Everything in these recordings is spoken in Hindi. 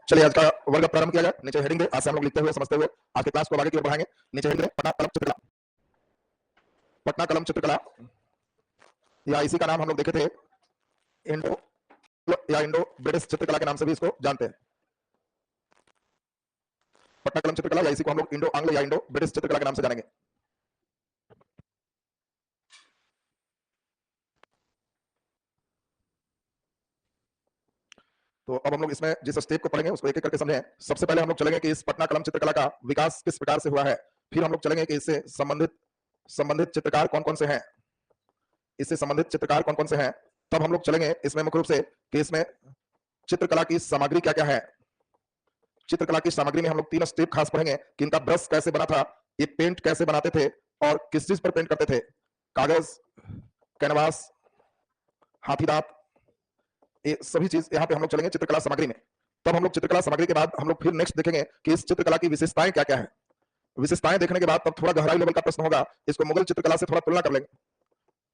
चलिए आज का वर्ग प्रारंभ किया जाए। नीचे हेडिंग दे, आज से हम लोग लिखते हुए समझते हुए आज के क्लास को आगे की ओर बढ़ाएंगे। नीचे हेडिंग दे, पटना कलम चित्रकला। पटना कलम चित्रकला या इसी का नाम हम लोग देखे थे इंडो या इंडो ब्रिटिश चित्रकला के नाम से भी इसको जानते हैं। पटना कलम चित्रकला या इसी को हम लोग इंडो आंग्ल या इंडो ब्रिटिश चित्रकला के नाम से जानेंगे। तो अब हम लोग इसमें जिस स्टेप को पढ़ेंगे उसको एक एक करके समझें। सबसे पहले हम लोग चलेंगे कि इस पटना कलम चित्रकला का विकास किस प्रकार से हुआ है। फिर हम लोग चलेंगे कि इससे संबंधित चित्रकार कौन कौन से हैं, इससे संबंधित चित्रकार कौन कौन से हैं। तब हम लोग चलेंगे इसमें मुख्य रूप से कि इसमें चित्रकला की सामग्री क्या क्या है। चित्रकला की सामग्री में हम लोग 3 स्टेप खास पढ़ेंगे कि इनका ब्रश कैसे बना था, ये पेंट कैसे बनाते थे और किस चीज पर पेंट करते थे। कागज, कैनवास, हाथी दांत, ये सभी चीज यहाँ पे हम लोग चलेंगे चित्रकला सामग्री में। तब हम लोग चित्रकला सामग्री के बाद हम लोग फिर नेक्स्ट देखेंगे कि इस चित्रकला की विशेषताएं क्या क्या है। विशेषताएं देखने के बाद तब थोड़ा गहराई लेवल का प्रश्न होगा, इसको मुगल चित्रकला से थोड़ा तुलना कर लेंगे,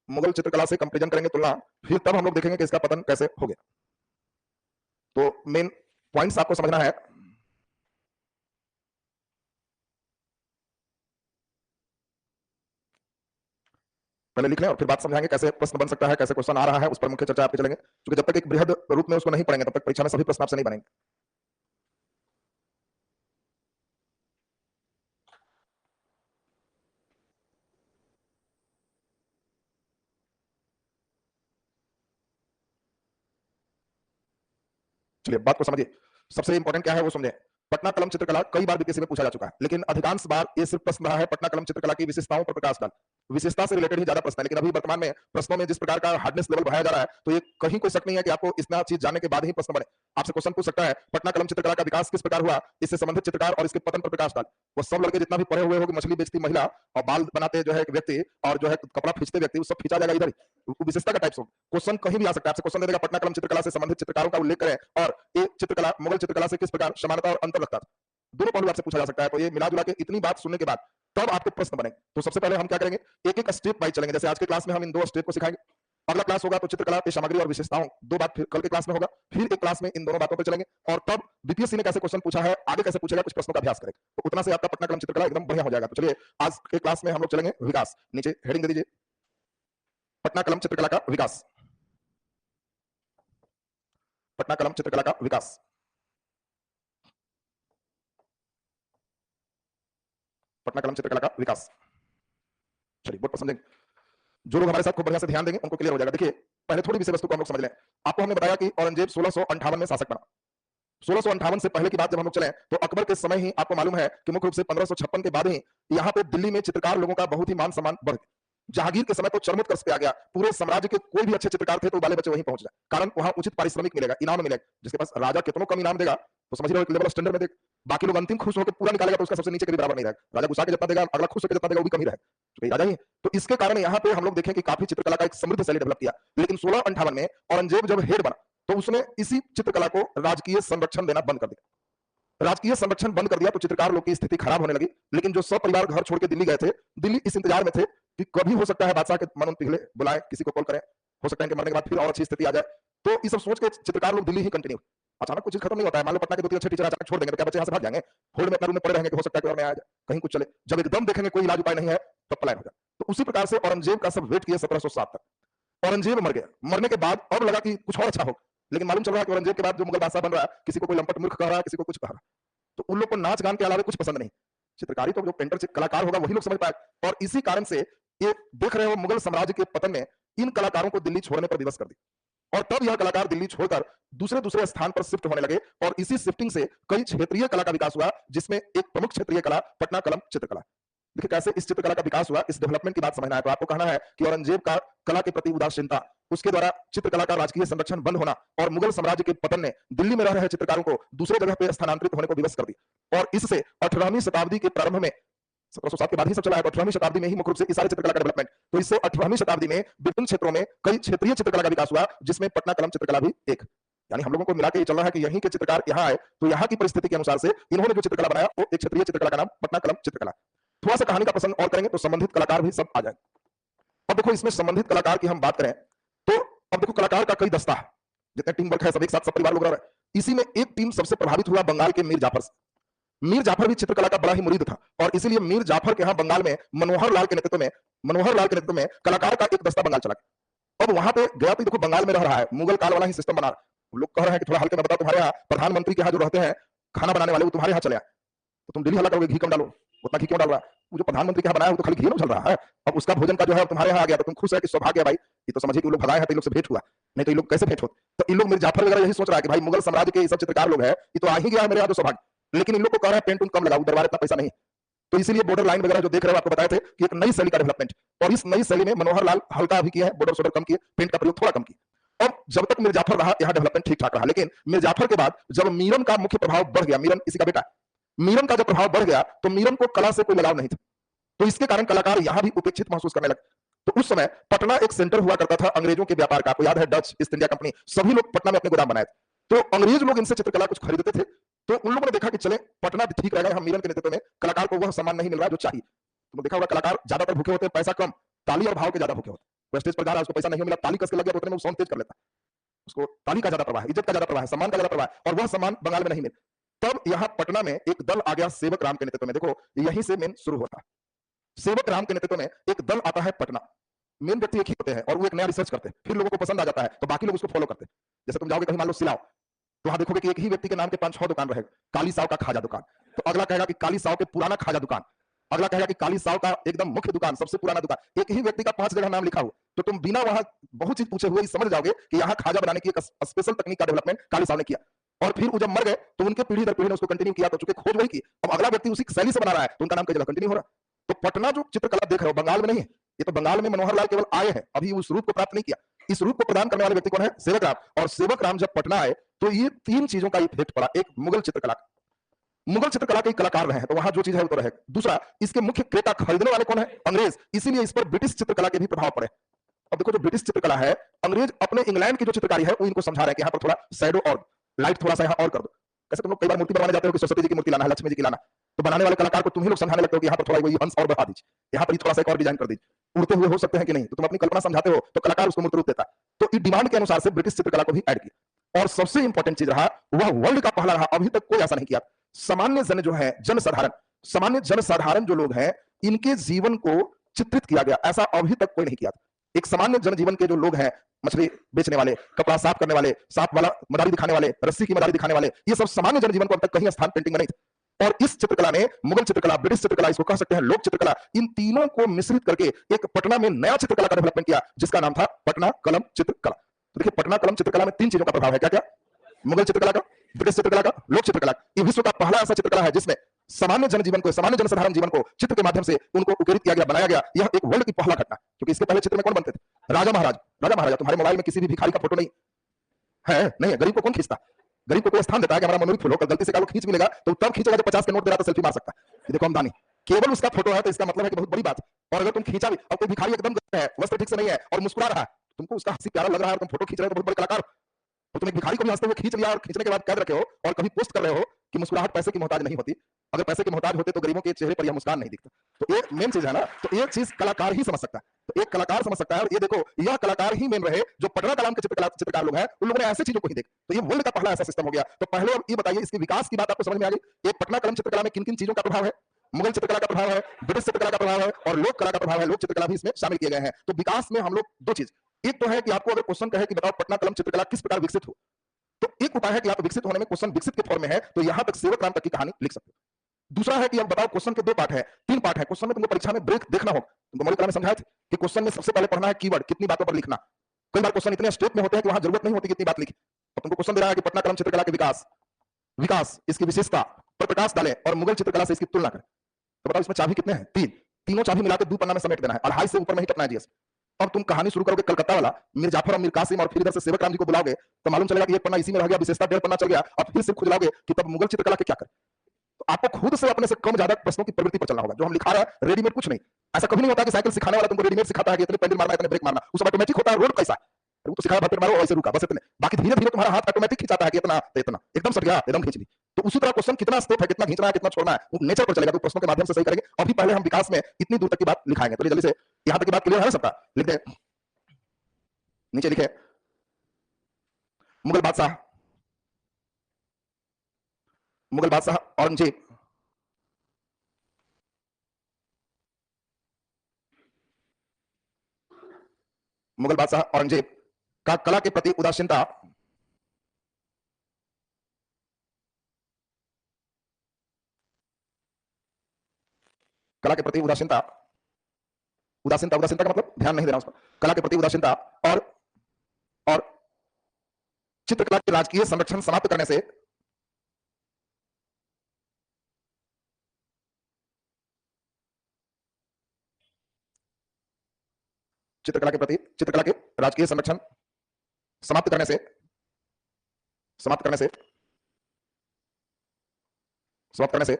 मुगल चित्रकला से कंपेरिजन करेंगे, तुलना। फिर तब हम लोग देखेंगे कि इसका पतन कैसे हो गया। तो मेन पॉइंट्स आपको समझना है। पहले लिख लें और फिर बात समझाएंगे कैसे प्रश्न बन सकता है, कैसे क्वेश्चन आ रहा है, उस पर मुख्य चर्चा आपके चलेंगे। क्योंकि जब तक एक बृहद रूप में उसको नहीं पढ़ेंगे तब तक परीक्षा में सभी प्रश्न आपसे नहीं बनेंगे। चलिए बात को समझिए। सबसे इंपॉर्टेंट क्या है वो समझे। पटना कलम चित्रकला कई बार बीपीएससी में पूछा जा चुका है, लेकिन अधिकांश बार ये सिर्फ प्रश्न रहा है पटना कलम चित्रकला की विशेषताओं पर प्रकाश डाल। विशेषता से रिलेटेड ही ज्यादा प्रश्न है, लेकिन अभी वर्तमान में प्रश्नों में जिस प्रकार का हार्डनेस लेवल बढ़ाया जा रहा है, तो ये कहीं कोई शक नहीं है कि आपको इतना चीज जानने के बाद ही प्रश्न बने। आपसे क्वेश्चन पूछ सकता है पटना कलम चित्रकला का विकास किस प्रकार हुआ, इससे संबंधित चित्रकार और इसके पतन पर प्रकाश डाल। वो सब लड़के जितना भी पढ़े हुए हो कि मछली बेचती महिला और बाल बनाते जो है एक व्यक्ति और जो है कपड़ा खींचते व्यक्ति, वो सब खींचा जाएगा इधर ही। विशेषता का टाइप्स हो, क्वेश्चन कहीं भी आ सकता है। आपसे क्वेश्चन दे देगा पटना कलम चित्रकला से संबंधित चित्रकारों का उल्लेख करें और ये चित्रकला मुगल चित्रकला से किस प्रकार समानता और अंतर रखता था। दोनों पहलू आपसे पूछा जा सकता है। तो ये मिला जुला के इतनी बात सुनने के बाद तब आपके प्रश्न बनेंगे। तो सबसे पहले हम क्या करेंगे, एक एक स्टेप वाइज चलेंगे। जैसे आज के क्लास में हम इन 2 स्टेप को सिखाएंगे। अगला क्लास होगा तो चित्रकला की सामग्री और विशेषताओं, 2 बात फिर कल के क्लास में होगा। फिर एक क्लास में इन दोनों बातों पर चलेंगे और तब बीपीएससी ने कैसे क्वेश्चन पूछा है, आगे कैसे पूछेगा, कुछ प्रश्नों का अभ्यास करेंगे। तो उतना से आपका पटना कलम चित्रकला एकदम बढ़िया हो जाएगा। तो चलिए आज के क्लास में हम लोग चलेंगे विकास। नीचे हेडिंग दे दीजिए, पटना कलम चित्रकला का विकास। पटना कलम चित्रकला का विकास। पटना कलम चित्रकला का विकास। चलिए बोर्ड पर समझेंगे। जो लोग हमारे साथ खूब बढ़िया से ध्यान देंगे उनको क्लियर हो जाएगा। देखिए पहले थोड़ी विषय वस्तु को हम लोग समझ लें। आपको हमने बताया कि औरंगजेब 1658 में शासक बना। 1658 से पहले की बात जब हम लोग चलें तो अकबर के समय ही आपको मालूम है कि मुख्य रूप से 1556 के बाद ही यहाँ पे दिल्ली में चित्रकार लोगों का बहुत ही मान सम्मान बढ़ गया। जहांगीर के समय तो चरमोत्कर्ष पे आ गया, पूरे साम्राज्य के कोई भी अच्छे चित्रकार थे तो बाले बच्चे वहीं पहुंच जाए, कारण वहां उचित पारिश्रमिक मिलेगा, इनाम मिलेगा। जिसके पास राजा कितनों कम इनाम देगा तो समझ रहे हो एक लेवल स्टैंडर्ड में देख, बाकी लोग अंतिम खुश होकर पूरा निकालेगा तो उसका सबसे नीचे के भी बराबर नहीं रहेगा। राजा गुस्सा के जितना देगा अगला खुश होकर जितना देगा वो भी कम ही रहेगा, राजा ही। तो इसके कारण यहाँ पे हम लोग देखें कि काफी चित्रकला का एक समृद्ध शैली डेवलप किया। लेकिन 1658 में औरंगजेब जब हेड बना तो उसने इसी चित्रकला को राजकीय संरक्षण देना बंद कर दिया। राजकीय संरक्षण बंद कर दिया तो चित्रकार लोग की स्थिति खराब होने लगी। लेकिन जो सब परिवार घर छोड़ के दिल्ली गए थे, दिल्ली इस इंतजार में थे कि कभी हो सकता है बादशाह के मन पिघले, बुलाए, किसी को कॉल करें, हो सकता है कि मरने के बाद फिर और अच्छी स्थिति आ जाए। तो ये सब सोच के चित्रकार लोग दिल्ली ही कंटिन्यू। अचानक कुछ खत्म नहीं होता है। मान लो पटना के 2-3 अच्छे टीचर अचानक छोड़ देंगे तो क्या बच्चे यहाँ से भाग जाएंगे, होल्ड में अपने रूम में पड़े रहेंगे कि हो सकता है कोई और नया आ जाए, कहीं कुछ चले। जब एकदम देखेंगे कोई इलाज उपाय नहीं है तब पलायन हो जाए। तो उसी प्रकार से औरंगजेब का सब वेट किया 1707 तक। औरंगजेब मर गया। मरने के बाद अब लगा कि कुछ और अच्छा हो, लेकिन मालूम चल रहा है कि औरंगजेब के बाद जो मुगल बादशाह बन रहा है किसी को कोई लंपट मूर्ख कह रहा है, किसी को कुछ कह रहा है। तो उन लोग को नाच गान के अलावा कुछ पसंद नहीं। चित्रकारी तो जो पेंटर कलाकार होगा वही लोग समझ पाए। और इसी कारण से ये देख रहे हो मुगल साम्राज्य के पतन में इन कलाकारों को दिल्ली छोड़ने पर विवश कर दी और तब यह कलाकार दिल्ली छोड़कर दूसरे स्थान पर शिफ्ट होने लगे और इसी शिफ्टिंग से कई क्षेत्रीय कला का विकास हुआ, जिसमें एक प्रमुख क्षेत्रीय कला पटना कलम चित्रकला। देखिए कैसे इस चित्रकला का विकास हुआ, इस डेवलपमेंट की बात समझना है तो आपको कहना है कि औरंगजेब का कला के प्रति उदासीनता, उसके द्वारा चित्रकला का राजकीय संरक्षण बंद होना और मुगल साम्राज्य के पतन ने दिल्ली में रह रहे चित्रकारों को दूसरे जगह पर स्थानांतरित होने को विवश कर दी। और इससे 18वीं शताब्दी के प्रारंभ में, 1707 के बाद ही सब चला है, 18वीं शताब्दी में ही मुख्य रूप से इस सारे चित्रकला का डेवलपमेंट। तो इससे 18वीं शताब्दी में विभिन्न क्षेत्रों में कई क्षेत्रीय चित्रकला का विकास हुआ, जिसमें पटना कलम चित्रकला भी एक। यानी हम लोगों को मिला के ये चल रहा है कि यहीं के चित्रकार यहाँ आए तो यहाँ की परिस्थिति के अनुसार से इन्होंने जो चित्रकला बनाया वो एक क्षेत्रीय चित्रकला का नाम पटना कलम चित्रकला। थोड़ा सा कहानी का प्रसंग और करेंगे तो संबंधित कलाकार भी सब आ जाए। अब देखो इसमें संबंधित कलाकार की हम बात करें तो अब देखो कलाकार का कई दस्ता है, जितने टीम वर्क है सब एक साथ सब परिवार लोग रह रहे हैं। इसी में एक टीम सबसे प्रभावित हुआ बंगाल के मीर जाफर से। मीर जाफर भी चित्रकला का बड़ा ही मुरीद था और इसीलिए मीर जाफर के यहाँ बंगाल में मनोहर लाल के नेतृत्व में कलाकार का एक दस्ता बंगाल चला गया। अब वहां पे गया तो देखो बंगाल में रह रहा है, मुगल काल वाला ही सिस्टम बना रहा है। लोग कह रहे हैं कि थोड़ा हल्के में बताओ, तुम्हारे यहाँ प्रधानमंत्री के यहाँ जो रहते हैं खाना बनाने वाले, वो तुम्हारे यहाँ चले आए, तो तुम डेली हल्ला करोगे घी कम डालो, उतना घी क्यों डाल रहा है? वो जो प्रधानमंत्री के यहाँ बनाया वो तो खाली घी में चल रहा है। अब उसका भोजन का जो है तुम्हारे यहाँ आ गया, तो तुम खुश है कि सौभाग्य है भाई, ये तो समझिए कि लोग भगाए हैं तो इन लोग से भेंट हुआ, नहीं तो ये लोग कैसे भेंट होते? तो इन लोग मीर जाफर वगैरह यही सोच रहा है कि भाई मुगल साम्राज्य के ये सब चित्रकार लोग हैं, ये तो आ ही गया है मेरे यहाँ तो सौभाग्य। लेकिन इन लोग को कह रहे हैं पेंट उन कम लगाओ, दरबार इतना पैसा नहीं। तो इसीलिए बॉर्डर लाइन वगैरह जो देख रहे हो आपको बताए थे कि एक नई शैली का डेवलपमेंट, और इस नई शैली में मनोहर लाल हल्का भी किया है, बॉर्डर शोर्डर कम किए, पेंट का प्रयोग थोड़ा कम किया। अब जब तक मीर जाफर रहा यहाँ डेवलपमेंट ठीक ठाक रहा, लेकिन मीर जाफर के बाद जब मीरन का मुख्य प्रभाव बढ़ गया, मीरन इसी का बेटा, मीरन का जब प्रभाव बढ़ गया तो मीरन को कला से कोई लगाव नहीं था, तो इसके कारण कलाकार यहां भी उपेक्षित महसूस करने लगे। तो उस समय पटना एक सेंटर हुआ करता था अंग्रेजों के व्यापार का, आपको याद है डच ईस्ट इंडिया कंपनी, सभी लोग पटना में अपने गोदाम बनाए थे, तो अंग्रेज लोग इनसे चित्रकला कुछ खरीदते थे। तो उन लोगों ने देखा कि चले पटना ठीक रहेगा, हम मीरन के नेतृत्व में कलाकार को वह सम्मान नहीं मिल रहा जो चाहिए। तो देखा होगा कलाकार ज्यादातर भूखे होते हैं, पैसा कम, ताली और भाव के ज्यादा भूखे होते हैं। वो स्टेज पर जा रहा है, उसको पैसा नहीं मिला, ताली कस के लग गया तो उतने में वो साउंड तेज कर लेता है, उसको ताली का ज्यादा प्रवाह है, इज्जत का ज्यादा प्रवाह है, सम्मान का ज्यादा प्रवाह है, और वह सम्मान बंगाल में नहीं मिला। तब यहाँ पटना में एक दल आ गया सेवक राम के नेतृत्व में, देखो यहीं से मेन शुरू होता है। सेवक राम के नेतृत्व में एक दल आता है पटना, मेन व्यक्ति एक ही होते हैं और वो एक नया रिसर्च करते हैं, फिर लोगों को पसंद आ जाता है तो बाकी लोग उसको फॉलो करते हैं। जैसे तुम जाओगे कहीं मान लो सिलाओ, तो वहां देखोगे कि एक ही व्यक्ति के नाम के 5-6 दुकान रहेगा, काली साव का खाजा दुकान, तो अगला कहेगा कि काली साव के पुराना खाजा दुकान, अगला कहेगा कि काली साव का एकदम मुख्य दुकान, सबसे पुराना दुकान। एक ही व्यक्ति का 5 जगह नाम लिखा हो, तो तुम बिना वहां बहुत चीज पूछे हुए समझ जाओगे कि यहाँ खाजा बनाने की एक स्पेशल तकनीक का डेवलपमेंट काली साव ने किया। और फिर वो जब मर गए तो उनके पीढ़ी दर पीढ़ी ने उसको कंटिन्यू किया, तो चूंकि खोज वही की, अब अगला व्यक्ति उसी शैली से बना रहा है तो उनका नाम कई जगह कंटिन्यू हो रहा है। तो पटना जो चित्रकला देख रहे हो बंगाल में नहीं है, ये तो बंगाल में मनोहर लाल केवल आए हैं, अभी उस रूप को प्राप्त नहीं किया। इस रूप को प्रदान करने वाले व्यक्ति कौन है? सेवक राम। और सेवक राम जब पटना आए तो ये 3 चीजों का इफेक्ट पड़ा। एक मुगल चित्रकला के कलाकार रहे हैं तो वहां जो चीज है वो तो रहेगा। दूसरा, इसके मुख्य क्रेता खरीदने वाले कौन है? अंग्रेज, इसीलिए इस पर ब्रिटिश चित्रकला के भी प्रभाव पड़े। अब देखो जो ब्रिटिश चित्रकला है, अंग्रेज अपने इंग्लैंड की जो चित्रकारी है वो इनको समझा रहे हैं कि यहाँ पर थोड़ा शैडो और लाइट थोड़ा सा यहाँ और कर दो। कैसे तुम लोग कई बार मूर्ति बनाने जाते हो कि सरस्वती जी की मूर्ति लाना है, लक्ष्मी जी की लाना, तो बनाने वाले कलाकार को तुम ही लोग समझाने लगते हो कि यहाँ पर थोड़ा वही हंस और बढ़ा दीजिए, यहाँ पर थोड़ा सा एक और डिजाइन कर दीजिए, उड़ते हुए हो सकते हैं कि नहीं, तो तुम अपनी कल्पना समझाते हो तो कलाकार उसको मूर्त रूप देता है। तो इस डिमांड के अनुसार से ब्रिटिश चित्रकला को भी ऐड किया। और सबसे इंपॉर्टेंट चीज रहा, वह वर्ल्ड का पहला रहा, अभी तक कोई ऐसा नहीं किया। सामान्य जन जो है, सामान्य जनसाधारण जो लोग हैं, इनके जीवन को चित्रित किया गया, ऐसा अभी तक कोई नहीं किया। एक सामान्य जनजीवन के जो लोग हैं, मछली बेचने वाले, कपड़ा साफ करने वाले, सांप वाला मदारी दिखाने वाले, रस्सी की मदारी दिखाने वाले, ये सब सामान्य जनजीवन को अब तक कहीं स्थान पेंटिंग में नहीं था। और इस चित्रकला ने मुगल चित्रकला, ब्रिटिश चित्रकला, इसको कह सकते हैं लोक चित्रकला, इन तीनों को मिश्रित करके एक पटना में नया चित्रकला का डेवलपमेंट किया जिसका नाम था पटना कलम चित्रकला। तो देखिए पटना कलम चित्रकला में 3 चीजों का प्रभाव है, क्या क्या? मुगल चित्रकला का, ब्रिटिश चित्रकला का, लोक चित्रकला। ये विश्व का पहला ऐसा चित्रकला है जिसमें सामान्य जनजीवन को, सामान्य जनसाधारण जीवन को चित्र के माध्यम से उनको उकेरित किया गया, बनाया गया। यह एक वर्ल्ड की पहला घटना, क्योंकि इसके पहले चित्र में कौन बनते थे? राजा महाराजा। तुम्हारे मोबाइल में किसी भी भिखारी का फोटो नहीं है, नहीं है। गरीब को कौन खींचता? गरीब को कोई स्थान देता है कि हमारा मनोरथ फूलो, कल गलती से कालो खींच मिलेगा तो तब खींचेगा जब 50 के नोट दे रहा तो सेल्फी मार सकता है। ये देखो आमदनी, केवल उसका फोटो है तो इसका मतलब है कि बहुत बड़ी बात। और अगर तुम खींचा भी, अब कोई भिखारी एकदम है, वस्त्र ठीक से नहीं है और मुस्कुरा रहा है, तुमको उसका हंसी प्यारा लग रहा है और तुम फोटो खींच रहे हो तो बहुत बड़े कलाकार। और तुम एक भिखारी को भी हंसते हुए खींच लिया और खींचने के बाद कैद रखे हो और कभी पोस्ट कर रहे हो कि मुस्कुराहट पैसे की मोहताज नहीं होती। अगर पैसे के मोहताज होते तो गरीबों के चेहरे पर यह मुस्कान नहीं दिखता। तो एक मेन चीज है ना, तो एक चीज कलाकार ही समझ सकता है, तो एक कलाकार समझ सकता है। और ये देखो, यह कलाकार ही मेन रहे जो पटना कलाम के चित्रकार लोग हैं, उन लोगों ने ऐसे चीजों को ही देखा। तो ये वर्ल्ड का पहला ऐसा सिस्टम हो गया। तो पहले अब ये बताइए, इसके विकास की बात आपको समझ में आ गई। एक पटना कलम चित्रकला में किन किन चीजों का प्रभाव है? मुगल चित्रकला का प्रभाव है, ब्रिटिश चित्रकला का प्रभाव है और लोक कला का प्रभाव है। लोक चित्रकला भी इसमें शामिल किए गए हैं। तो विकास में हम लोग 2 चीज, एक तो है कि आपको अगर क्वेश्चन कहे कि बताओ पटना कलम चित्रकला किस प्रकार विकसित हो, तो एक उपाय है कि आप विकसित होने में क्वेश्चन विकसित के फॉर्म में है तो यहां तक सेवक राम तक की कहानी लिख सकते हो। दूसरा है कि अब बताओ क्वेश्चन के 2 पार्ट है, 3 पार्ट है। क्वेश्चन में तुमको परीक्षा में ब्रेक देखना हो, तुमको मौलिक कला में समझाया था कि क्वेश्चन में सबसे पहले पढ़ना है कीवर्ड, कितनी बातों पर लिखना। कई बार क्वेश्चन इतने स्टेप में होते हैं कि वहां जरूरत नहीं होती कितनी बात लिखी। तो तुमको क्वेश्चन दे रहा है कि पटना कलम चित्रकला के विकास, इसकी विशेषता पर प्रकाश डालें और मुगल चित्रकला से इसकी तुलना करें। तो बताओ इसमें चाबी कितने हैं? 3। तीनों चाबी मिलाकर 2 पन्ना में समेट देना है, 2.5 से ऊपर में ही टपना है जीएस। अब तुम कहानी शुरू करोगे कलकत्ता वाला, मीर जाफर और मीर कासिम, और फिर इधर से सेवक राम जी को बुलाओगे तो मालूम चलेगा कि एक पन्ना इसी में रह गया, विशेषता 1.5 पन्ना चल गया। अब फिर से खुजलाओगे कि तब मुगल चित्रकला के क्या करें। तो आपको खुद से अपने से कम ज्यादा प्रश्नों की प्रवृत्ति पर चलना होगा। जो हम लिखा रहे हैं रेडीमेड कुछ नहीं। ऐसा कभी नहीं होता कि साइकिल सिखाने वाला तुमको रेडीमेड सिखाता है कि इतने पेडल मारना, इतने ब्रेक मारना। उस ऑटोमेटिक होता है। रोड कैसा है, वो तो सिखाया भटक मारो ऐसे रुका, बस इतने। बाकी धीरे धीरे तुम्हारा हाथ ऑटोमेटिक खिंचाता है कि इतना इतना, एकदम सट गया, एकदम खींच ली। तो उसी तरह क्वेश्चन कितना स्टेप है, कितना खींचना है, कितना छोड़ना है, वो नेचर पर चलेगा। तो प्रश्नों के माध्यम से सही करेंगे। अभी पहले हम विकास में इतनी दूर तक की बात लिखाएंगे। तो जल्दी से यहां तक की बात क्लियर है सबका? लिख दे, नीचे लिखे मुगल बादशाह मुगल बादशाह औरंगजेब मुगल बादशाह औरंगजेब का कला के प्रति उदासीनता कला के प्रति उदासीनता उदासीनता उदासीनता का मतलब ध्यान नहीं देना उस पर। कला के प्रति उदासीनता और और चित्रकला के राजकीय संरक्षण समाप्त करने से चित्रकला के प्रति चित्रकला के राजकीय संरक्षण समाप्त करने से समाप्त करने से समाप्त करने से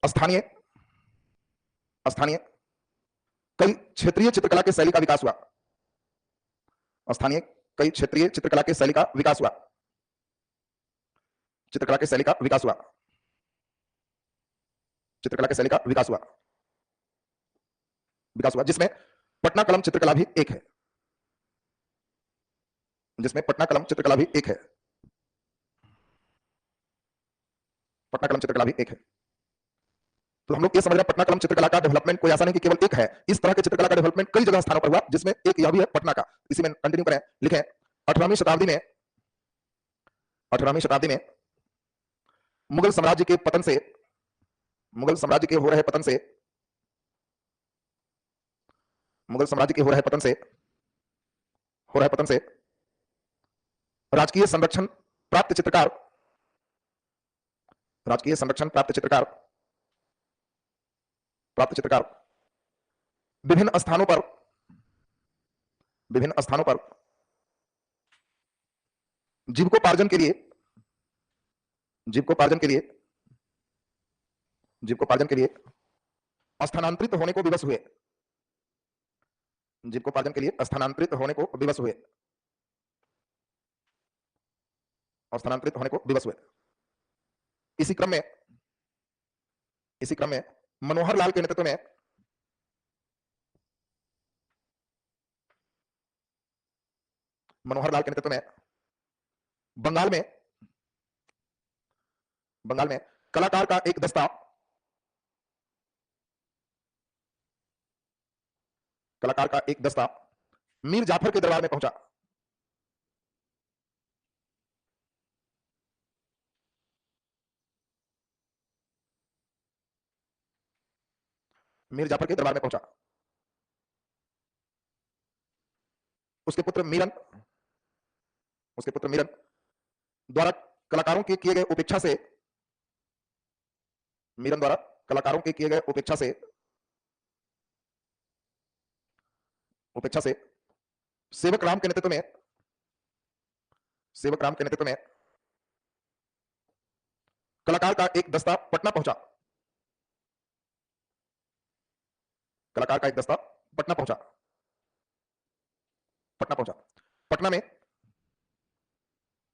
स्थानीय स्थानीय कई क्षेत्रीय चित्रकला के शैली का विकास हुआ। स्थानीय कई क्षेत्रीय चित्रकला के शैली का विकास हुआ। चित्रकला के शैली का विकास हुआ। चित्रकला के शैली का विकास हुआ विकास हुआ जिसमें पटना कलम चित्रकला भी एक है। जिसमें पटना कलम चित्रकला भी एक है। पटना कलम चित्रकला भी एक है। तो हम लोग ये समझ रहे हैं पटना कलम चित्रकला का डेवलपमेंट कोई ऐसा नहीं कि केवल एक है। इस तरह के चित्रकला का डेवलपमेंट कई जगह स्थानों पर हुआ जिसमें एक यह भी है पटना का। इसी में कंटिन्यू करें, लिखें 18वीं शताब्दी में 18वीं शताब्दी में मुगल साम्राज्य के पतन से मुगल साम्राज्य के हो रहे पतन से मुगल साम्राज्य के हो रहे पतन से राजकीय संरक्षण प्राप्त चित्रकार राजकीय संरक्षण प्राप्त चित्रकार विभिन्न स्थानों पर जीविकोपार्जन के लिए स्थानांतरित होने को विवश हुए। जीविकोपार्जन के लिए स्थानांतरित होने को विवश हुए। स्थानांतरित होने को विवश हुए। इसी क्रम में मनोहर लाल के नेतृत्व में बंगाल में कलाकार का एक दस्ता मीर जाफर के दरबार में पहुंचा। मीर जाफर के दरबार में पहुंचा। उसके पुत्र मीरन द्वारा कलाकारों के किए गए उपेक्षा से सेवक राम के नेतृत्व में कलाकार का एक दस्ता पटना पहुंचा।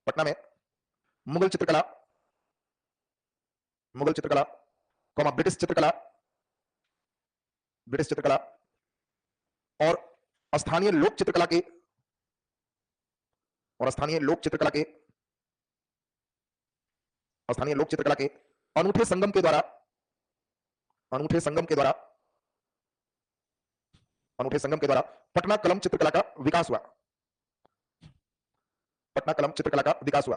पटना में मुगल चित्रकला ब्रिटिश चित्रकला और स्थानीय लोक चित्रकला के अनूठे संगम के द्वारा पटना कलम चित्रकला का विकास हुआ। पटना कलम चित्रकला का विकास हुआ।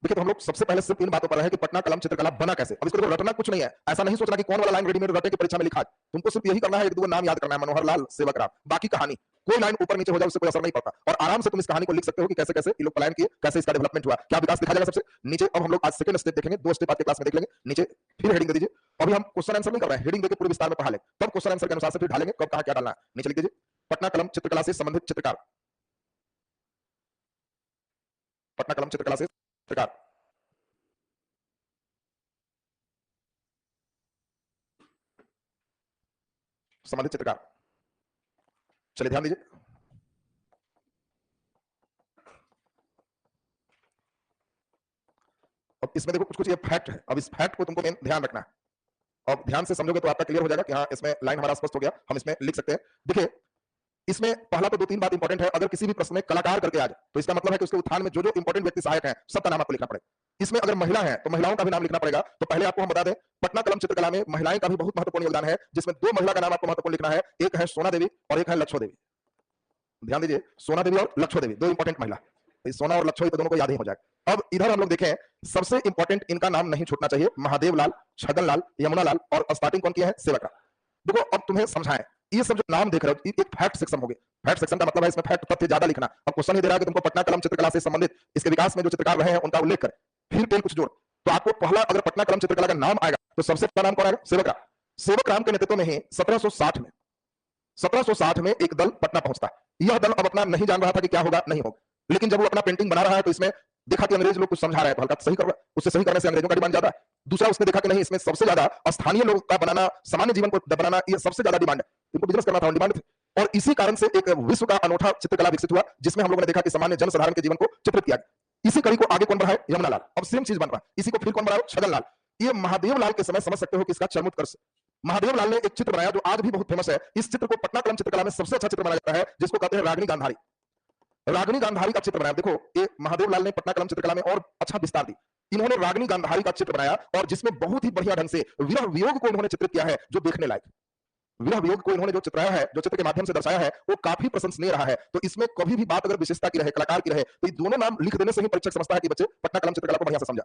देखिए, तो हम लोग सबसे पहले सिर्फ इन बातों पर रहे कि पटना कलम चित्रकला बना कैसे। अब इसको रटना कुछ नहीं है। ऐसा नहीं सोचना कि कौन वाला लाइन रेडीमेड रटे की परीक्षा में लिखा है। तुमको सिर्फ यही करना है, एक दो नाम याद करना है, मनोहर लाल, सेवक राम। बाकी कहानी कोई लाइन ऊपर नीचे हो जाए उससे कोई असर नहीं पड़ता। और आराम से तुम इस कहानी को लिख सकते हो कि कैसे कैसे ये लोग प्लान किए, कैसे इसका डेवलपमेंट हुआ, क्या विकास दिखा जाएगा सबसे नीचे। अब हम लोग आज सेकंड स्टेप देखेंगे, 2 स्टेप आज के क्लास में देख लेंगे। नीचे फिर हेडिंग दे दीजिए। अभी हम क्वेश्चन आंसर नहीं कर रहे हैं, हेडिंग देके पूरे विस्तार में पढ़ा लें, तब क्वेश्चन आंसर के अनुसार से फिर ढालेंगे कब कहां क्या डालना है। नीचे लिख दीजिए, पटना कलम चित्रकला से संबंधित चित्रकार। पटना कलम चित्रकला से चित्रकार संबंधित चित्रकार। चलिए ध्यान दीजिए, अब इसमें देखो कुछ कुछ ये फैक्ट है। अब इस फैक्ट को तुमको मेन ध्यान रखना है। अब ध्यान से समझोगे तो आपका क्लियर हो जाएगा कि हाँ, इसमें लाइन हमारा स्पष्ट हो गया, हम इसमें लिख सकते हैं। देखिए, इसमें पहला तो 2-3 बात इंपॉर्टेंट है। अगर किसी भी प्रश्न में कलाकार करके आ जाए तो इसका मतलब है कि उसके उत्थान में जो इंपॉर्टेंट व्यक्ति सहायक हैं सबका नाम आपको लिखना पड़ेगा। इसमें अगर महिला है तो महिलाओं का भी नाम लिखना पड़ेगा। तो पहले आपको हम बता दें, पटना कलम चित्रकला में महिलाएं का भी बहुत महत्वपूर्ण योगदान है, जिसमें 2 महिला का नाम आपको महत्वपूर्ण लिखना है। एक है सोना देवी और एक है लच्छो देवी। ध्यान दीजिए, सोना देवी और लच्छो देवी 2 इंपॉर्टेंट महिला। तो सोना और लच्छो तो दोनों को याद ही हो जाएगा। अब इधर हम लोग देखें, सबसे इंपॉर्टेंट इनका नाम नहीं छूटना चाहिए, महादेव लाल, छगन लाल, यमुना लाल और स्टार्टिंग कौन किया है? सेवक। देखो अब तुम्हें समझाएं, ये सब जो नाम देख रहे हो एक फैक्ट सेक्शन हो गए। फैक्ट सेक्शन का मतलब है इसमें फैक्ट तथ्य ज्यादा लिखना। अब क्वेश्चन ही दे रहा है कि तुमको पटना कलम चित्रकला से संबंधित इसके विकास में जो चित्रकार रहे हैं उनका उल्लेख करें, फिर पेन कुछ जोड़। तो आपको पहला अगर पटना कलम चित्रकला का नाम आएगा तो सबसे पहला नाम कौन आएगा? सेवक राम। सेवक राम के नेतृत्व में ही 1760 में एक दल पटना पहुंचता है। यह दल अब अपना नहीं जान रहा था कि क्या होगा नहीं होगा, लेकिन जब वो अपना पेंटिंग बना रहा है तो इसमें देखा कि अंग्रेज लोग कुछ समझा रहे हैं तो हल्का सही कर रहा है। उससे सही करने से अंग्रेजों का डिमांड ज्यादा है। दूसरा उसने देखा कि नहीं, इसमें सबसे ज्यादा स्थानीय लोग का बनाना, सामान्य जीवन को बनाना, ये सबसे ज्यादा डिमांड है। इनको बिजनेस करना था, डिमांड थी। और इसी कारण से एक विश्व का अनोखा चित्रकला विकसित हुआ, जिसमें हम लोगों ने देखा कि सामान्य जनसाधारण के जीवन को चित्रित किया। इसी कड़ी को आगे कौन बढ़ाए? यमुना लाल। अब सेम चीज बन रहा है, इसी को फिर कौन बढ़ाए? छगन लाल। ये महादेव लाल के समय समझ सकते हो कि इसका चरमोत्कर्ष। महादेव लाल ने एक चित्र बनाया जो आज भी बहुत फेमस है। इस चित्र को पटना कलम चित्रकला में सबसे अच्छा चित्र माना जाता है, जिसको कहते हैं रागिनी गांधारी। रागिनी गांधारी का चित्र बनाया। देखो ये महादेव लाल ने पटना कलम चित्रकला में और अच्छा विस्तार दी। इन्होंने रागिनी गांधारी का चित्र बनाया और जिसमें बहुत ही बढ़िया ढंग से विरह वियोग को इन्होंने चित्रित किया है, जो देखने लायक। विरह वियोग को इन्होंने जो चित्राया है, जो चित्र के माध्यम से दर्शाया है, वो काफी प्रशंसनीय रहा है। तो इसमें कभी भी बात अगर विशेषता की रहे, कलाकार की रहे, तो ये दोनों नाम लिख देने से ही परीक्षक समझता है कि बच्चे पटना कलम चित्रकला को बढ़िया से समझा।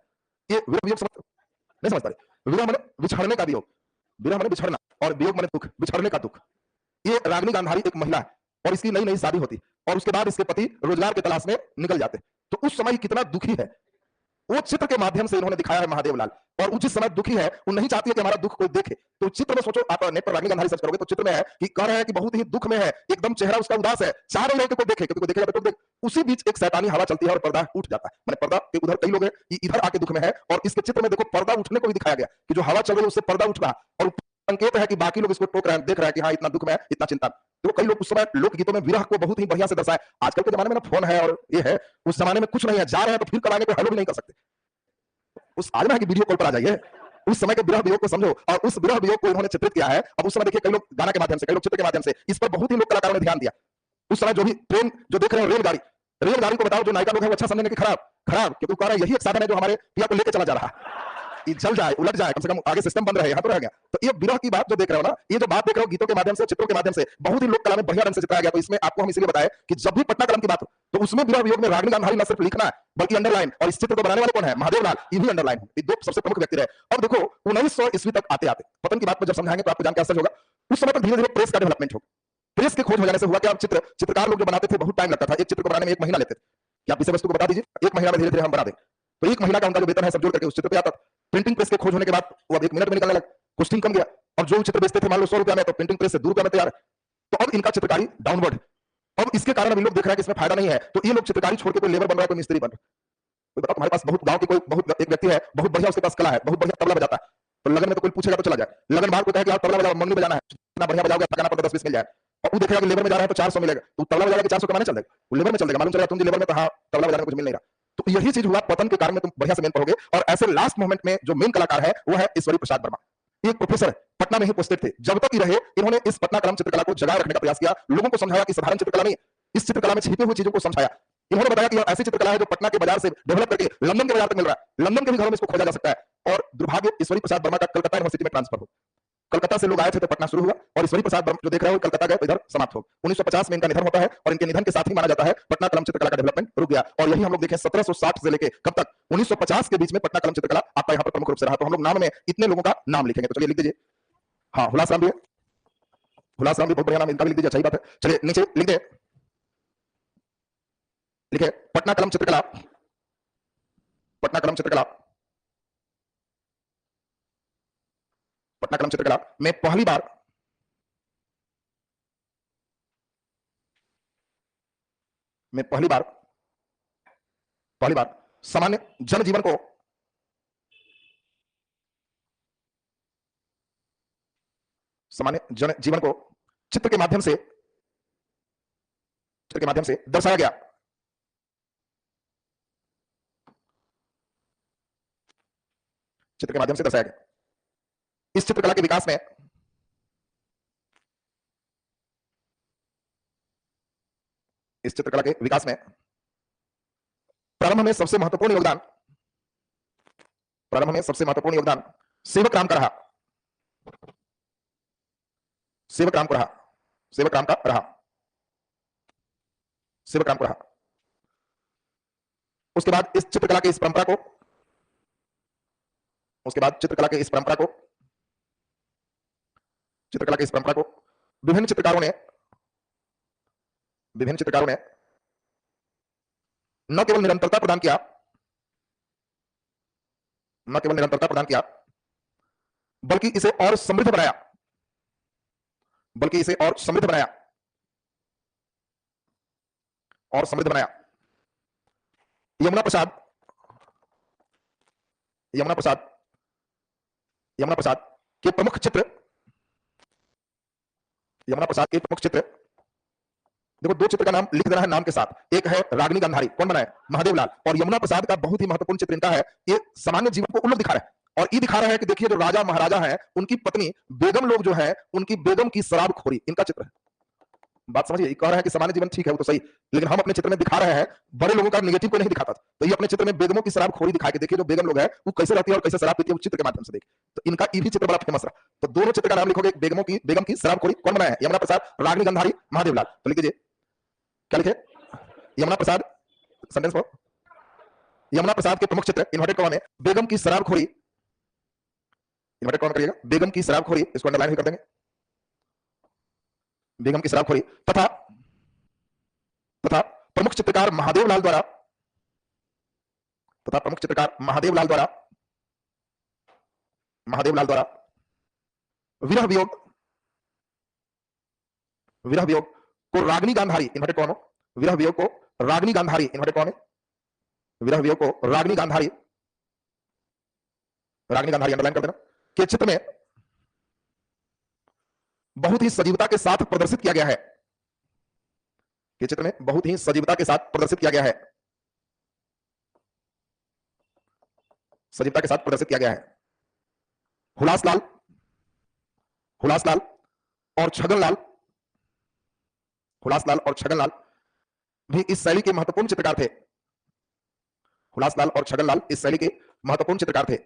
ये विरह वियोग नहीं समझता। विरह माने बिछड़ने का वियोग, विरह माने बिछड़ना, और वियोग माने दुख, बिछड़ने का दुख। ये रागिनी गांधारी एक महिला है और इसकी नई नई शादी होती और उसके बाद इसके पति रोजगार की तलाश में निकल जाते। तो उस समय कितना दुखी है वो चित्र के माध्यम से इन्होंने दिखाया है महादेव लाल। और वो जिस समय दुखी है, वो नहीं चाहती है कि हमारा दुख कोई देखे। तो चित्र में सोचो, आप नेट पर रागिनी गांधारी सर्च करोगे तो चित्र में है कि कह रहे हैं कि बहुत ही दुख में है, एकदम चेहरा उसका उदास है, चाह रहे हैं कि कोई देखे, क्योंकि कोई देखेगा तो देख। उसी बीच एक शैतानी हवा चलती है और पर्दा उठ जाता है। मैंने पर्दा के उधर कई लोग हैं, इधर आके दुख में है, और इसके चित्र में देखो पर्दा उठने को भी दिखाया गया कि जो हवा चल रही है उससे पर्दा उठ रहा, और संकेत है कि बाकी लोग इसको टोक रहे हैं, देख रहे हैं कि हाँ इतना दुख में है, इतना चिंता। तो कई लोग उस समय लोकगीतों में विरह को बहुत ही बढ़िया से दर्शाए। आजकल के जमाने में ना फोन है और ये है, उस जमाने में कुछ नहीं है, जा रहे हैं तो फिर कराने को हेलो भी नहीं कर सकते। उस आज में है कि वीडियो कॉल पर आ जाइए, उस समय के विरह वियोग को समझो, और उस विरह वियोग को इन्होंने चित्रित किया है। अब उस समय देखिए कई लोग गाना के माध्यम से, कई लोग चित्र के माध्यम से, इस पर बहुत ही लोग कलाकारों ने ध्यान दिया। उस समय जो भी ट्रेन जो देख रहे हो, रेलगाड़ी को बताओ जो नायिका लोग है वो अच्छा समझने की खराब, क्योंकि कह रहा है यही एक साधन है जो हमारे पिया को लेके चला जा रहा है, ये जल जाए, उलट जाए, कम से कम आगे सिस्टम बंद रहे, यहाँ तो रह गया। तो ये विरह की बात जो देख रहे हो ना, ये जो बात देख रहे हो गीतों के माध्यम से, चित्रों के माध्यम से, बहुत ही लोक कला में बढ़िया ढंग से चित्राया गया। तो इसमें आपको हम इसलिए बताएं कि जब भी पटना कलम की बात हो तो उसमें विरह वियोग में रागिनी गांधारी न सिर्फ लिखना है बल्कि अंडरलाइन, और इस चित्र को बनाने वाले कौन है? महादेव लाल। ये भी अंडरलाइन, ये दो सबसे प्रमुख व्यक्ति रहे। अब देखो 1900 ईस्वी तक आते आते पतन की बात को जब समझाएंगे तो आपको जान के आश्चर्य होगा। उस समय पर धीरे धीरे प्रेस का डेवलपमेंट होगा। प्रेस की खोज हो जाने से हुआ कि अब चित्रकार लोग जो बनाते थे बहुत टाइम लगता था, एक चित्र को बनाने में 1 महीना लेते थे। क्या आप विषय वस्तु को बता दीजिए, 1 महीना में धीरे धीरे हम बना दें। तो 1 महीना का उनका जो वेतन है सब जोड़ करके उस चित्र पे आता। प्रिंटिंग प्रेस के खोज होने के बाद वो अब 1 मिनट में निकलने लगा, कॉस्टिंग कम गया। अब जो चित्र बेचते थे मान लो 100 रुपया में, तो प्रिंटिंग प्रेस से 2 रुपया में तैयार है। तो अब इनका चित्रकारी डाउनवर्ड। अब इसके कारण इन लोग देख रहे हैं कि इसमें फायदा नहीं है, तो ये लोग चित्रकारी छोड़ के कोई लेबर बन रहा है, कोई मिस्त्री बन रहा है। कोई बताओ तुम्हारे पास बहुत गांव के कोई बहुत एक व्यक्ति है, बहुत बढ़िया उसके पास कला है, बहुत बढ़िया तबला बजाता है, तो लगन में तो कोई पूछेगा तो चला जाए। लगन बाहर को कहे कि आप तबला बजाओ, मंगनी बजाना है, इतना बढ़िया बजाओगे गाना पर 10-20 मिल जाए। और वो देखेगा कि लेबर में जा रहा है तो 400 मिलेगा, तो तबला बजाएगा कि 400 कमाने चल जाएगा, वो लेबर में चल जाएगा। मालूम चलेगा तुम लेबर में, तो हाँ तबला बजाने कुछ मिल नहीं रहा। तो यही चीज हुआ पतन के कारण में, तुम बढ़िया से मेन पढ़ोगे। और ऐसे लास्ट मोमेंट में जो मेन कलाकार है वो है ईश्वरी प्रसाद वर्मा। एक प्रोफेसर है, पटना में ही पोस्टेड थे, जब तक ही रहे इन्होंने इस पटना कलम चित्रकला को जगाए रखने का प्रयास किया, लोगों को समझाया कि साधारण चित्रकला नहीं, इस चित्रकला में छिपी हुई चीजों को समझाया। इन्होंने बताया कि ऐसी चित्रकला है जो पटना के बाजार से डेवलप करके लंदन के बाजार तक मिल रहा है, लंदन के भी घरों में इसको खोजा जा सकता है। और दुर्भाग्य ईश्वरी प्रसाद वर्मा का कलकत्ता यूनिवर्सिटी में ट्रांसफर हो, कलकत्ता से लोग आए थे तो पटना शुरू हुआ, और ईश्वरी प्रसाद जो देख रहे हो कलकत्ता गए तो इधर समाप्त हो। 1950 में इनका निधन होता है, और इनके निधन के साथ ही माना जाता है पटना कलम चित्रकला का डेवलपमेंट रुक गया। और यही हम लोग देखें 1760 से लेके कब तक, 1950 के बीच में पटना कलम चित्रकला आपका यहाँ पर प्रमुख रूप से रहा। तो हम लोग नाम में इतने लोगों का नाम लिखेंगे, तो चलिए लिख दीजिए। हाँ हुलास राम भी है, हुलास राम भी बहुत बढ़िया नाम, इनका भी लिख दीजिए, अच्छी बात है। चलिए नीचे लिख दे, लिखे पटना कलम चित्रकला, पटना कलम चित्रकला, पटना कलम चित्रकला में पहली बार सामान्य जनजीवन को चित्र के माध्यम से दर्शाया गया। चित्र के माध्यम से दर्शाया गया। इस चित्रकला के विकास में इस चित्रकला के विकास में प्रारंभ में सबसे महत्वपूर्ण योगदान सेवक राम का रहा। सेवक राम को रहा। उसके बाद इस चित्रकला की इस परंपरा को विभिन्न चित्रकारों ने न केवल निरंतरता प्रदान किया, बल्कि इसे और समृद्ध बनाया। यमुना प्रसाद के प्रमुख चित्र देखो, दो चित्र का नाम लिख देना है नाम के साथ। एक है रागिनी गांधारी, कौन बनाए? महादेव लाल। और यमुना प्रसाद का बहुत ही महत्वपूर्ण चित्र इनका है, ये सामान्य जीवन को उल्लंघ दिखा रहा है और ये दिखा रहा है कि देखिए जो राजा महाराजा हैं उनकी पत्नी बेगम लोग जो है उनकी बेगम की शराबखोरी, इनका चित्र है। बात समझिए, कह रहा है कि सामान्य जीवन ठीक है वो तो सही, लेकिन हम अपने चित्र में दिखा रहे हैं बड़े लोगों का नेगेटिव को नहीं दिखाता। तो ये अपने चित्र में बेगमों की शराबखोरी दिखा के देखिए जो बेगम लोग है वो कैसे रहती है और कैसे शराब पीती है, वो चित्र के माध्यम से देखिए। तो इनका ये भी चित्र बड़ा फेमस रहा। तो दोनों चित्र का नाम लिखोगे, बेगम की शराबखोरी कौन बनाया है? यमुना प्रसाद, रागिनी गांधारी, महादेव लाल। तो लिख दीजिए, क्या लिखे? यमुना प्रसाद, सेंटेंस फॉर यमुना प्रसाद के प्रमुख चित्र इन्वर्टेड कॉमा में बेगम की शराबखोरी, इन्वर्टेड कॉमा करिएगा, बेगम की शराबखोरी, इसको अंडरलाइन भी कर देंगे, बेगम की शराबखोरी तथा प्रमुख चित्रकार महादेव लाल द्वारा विरह वियोग को रागिनी गांधारी, इन्वर्टेड कॉमा, विरह वियोग को रागिनी गांधारी, इन्वर्टेड कॉमा, विरह वियोग को रागिनी गांधारी अंडरलाइन कर देना, के चित्र में बहुत ही सजीवता के साथ प्रदर्शित किया गया है। के चित्र में बहुत ही सजीवता के साथ प्रदर्शित किया गया है। हुलास लाल और छगन लाल भी इस शैली के महत्वपूर्ण चित्रकार थे। हुलास लाल और छगन लाल इस शैली के महत्वपूर्ण चित्रकार थे।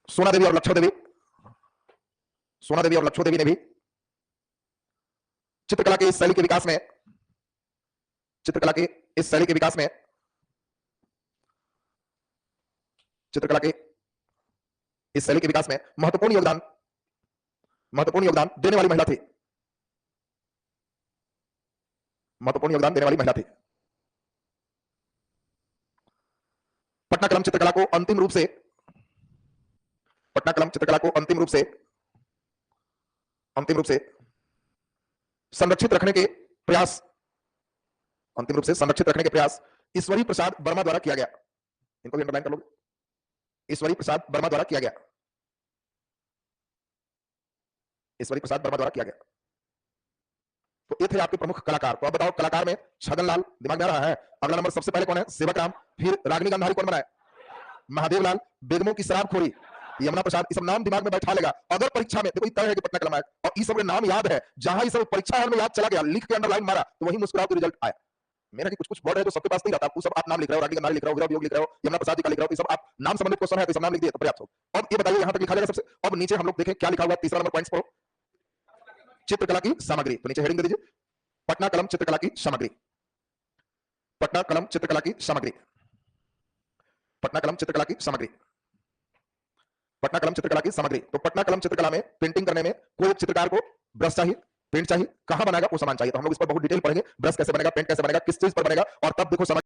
सोना देवी और लक्ष्मण देवी ने भी चित्रकला के इस शैली के विकास में महत्वपूर्ण योगदान देने वाली महिला थी। पटना कलम चित्रकला को अंतिम रूप से संरक्षित रखने के प्रयास ईश्वरी प्रसाद वर्मा द्वारा किया गया। इनको भी अंडरलाइन कर लोगे, ईश्वरी प्रसाद वर्मा द्वारा किया गया। तो ये थे आपके प्रमुख कलाकार। तो अब बताओ, कलाकार में छगन लाल दिमाग में आ रहा है। अगला नंबर सबसे पहले कौन है? सेवक राम। फिर रागिनी गांधारी कौन बनाए? महादेव लाल। बेगमों की शराबखोरी यमुना प्रसाद। ये सब नाम दिमाग में बैठा लेगा। अगर परीक्षा में देखो तय है कि पटना कलम आएगा और ये सब नाम याद है, जहां ये सब परीक्षा हॉल में याद चला गया, लिख के अंडरलाइन मारा, तो वही मुस्कुराओ रिजल्ट आया। मेरा कि कुछ वर्ड है जो सबके पास नहीं रहता, वो सब आप नाम लिख रहे हो, रागिनी गांधारी लिख रहे हो, विरह वियोग लिख रहे हो, यमुना प्रसाद जी का लिख रहे हो, तो सब आप नाम संबंधित क्वेश्चन है तो सब नाम लिख दिए तो पर्याप्त हो। अब ये बताइए यहां तक लिखा जाएगा सबसे। अब नीचे हम लोग देखें क्या लिखा हुआ है। तीसरा नंबर पॉइंट्स पढ़ो, चित्रकला की सामग्री। तो नीचे हेडिंग दे दीजिए, पटना कलम चित्रकला की सामग्री। पटना कलम चित्रकला की सामग्री। पटना कलम चित्रकला की सामग्री। पटना कलम चित्रकला की सामग्री। तो पटना कलम चित्रकला में पेंटिंग करने में कोई चित्रकार को ब्रश चाहिए, पेंट चाहिए, कहां बनाएगा वो सामान चाहिए। तो हम लोग इस पर बहुत डिटेल पढ़ेंगे, ब्रश कैसे बनेगा, पेंट कैसे बनेगा, किस चीज पर बनेगा, और तब देखो समझ